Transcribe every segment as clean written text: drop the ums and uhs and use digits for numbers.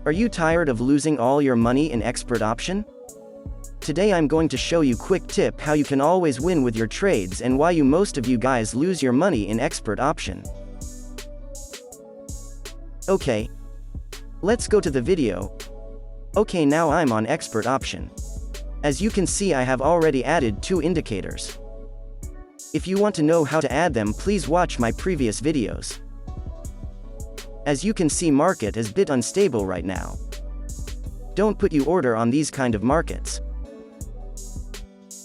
Are you tired of losing all your money in expert option? Today I'm going to show you quick tip how you can always win with your trades and why most of you guys lose your money in expert option. Okay. Let's go to the video. Okay, now I'm on expert option. As you can see, I have already added 2 indicators. If you want to know how to add them, please watch my previous videos. As you can see, market is a bit unstable right now. Don't put your order on these kind of markets.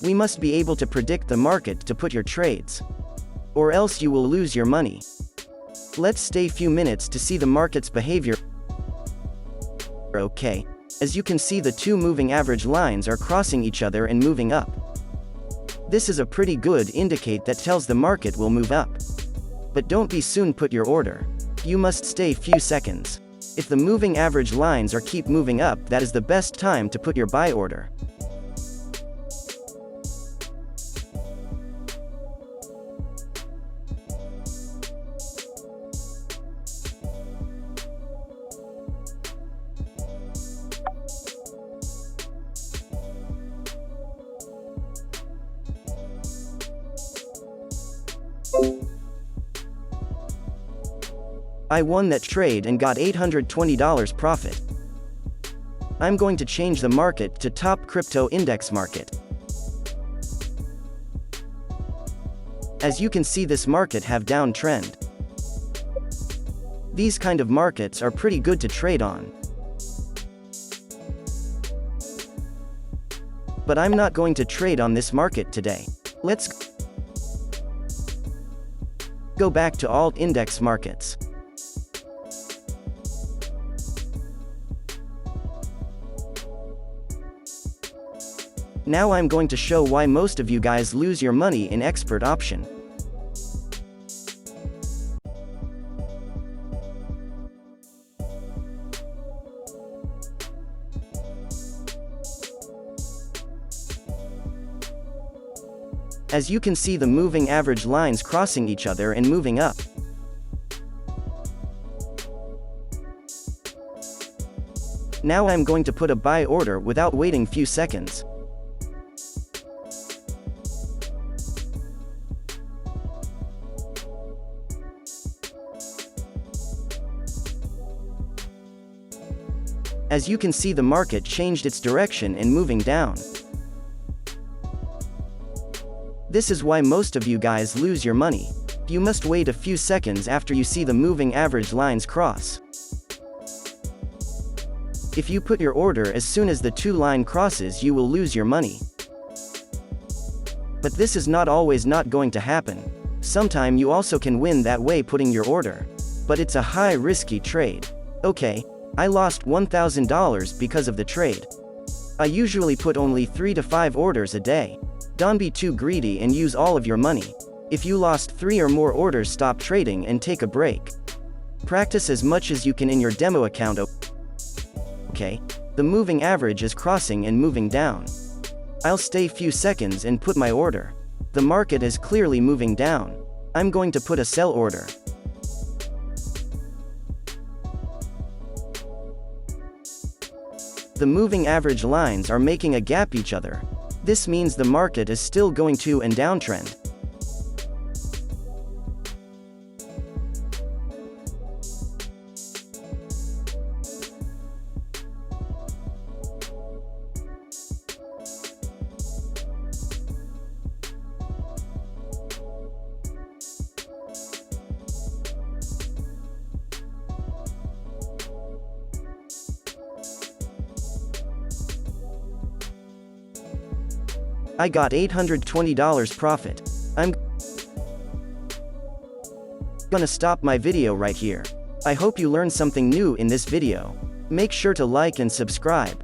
We must be able to predict the market to put your trades, or else you will lose your money. Let's stay few minutes to see the market's behavior. Okay. As you can see, the 2 moving average lines are crossing each other and moving up. This is a pretty good indicator that tells the market will move up. But don't be soon put your order. You must stay few seconds. If the moving average lines are keep moving up, that is the best time to put your buy order. I won that trade and got $820 profit. I'm going to change the market to top crypto index market. As you can see, this market have downtrend. These kind of markets are pretty good to trade on. But I'm not going to trade on this market today. Let's go back to alt index markets. Now I'm going to show why most of you guys lose your money in expert option. As you can see, the moving average lines crossing each other and moving up. Now I'm going to put a buy order without waiting few seconds. As you can see, the market changed its direction and moving down. This is why most of you guys lose your money. You must wait a few seconds after you see the moving average lines cross. If you put your order as soon as the 2 line crosses, you will lose your money. But this is not always not going to happen. Sometime you also can win that way putting your order. But it's a high risky trade. Okay. I lost $1,000 because of the trade. I usually put only 3 to 5 orders a day. Don't be too greedy and use all of your money. If you lost 3 or more orders, stop trading and take a break. Practice as much as you can in your demo account. Okay. The moving average is crossing and moving down. I'll stay few seconds and put my order. The market is clearly moving down. I'm going to put a sell order. The moving average lines are making a gap each other. This means the market is still going to and downtrend. I got $820 profit. I'm gonna stop my video right here. I hope you learned something new in this video. Make sure to like and subscribe.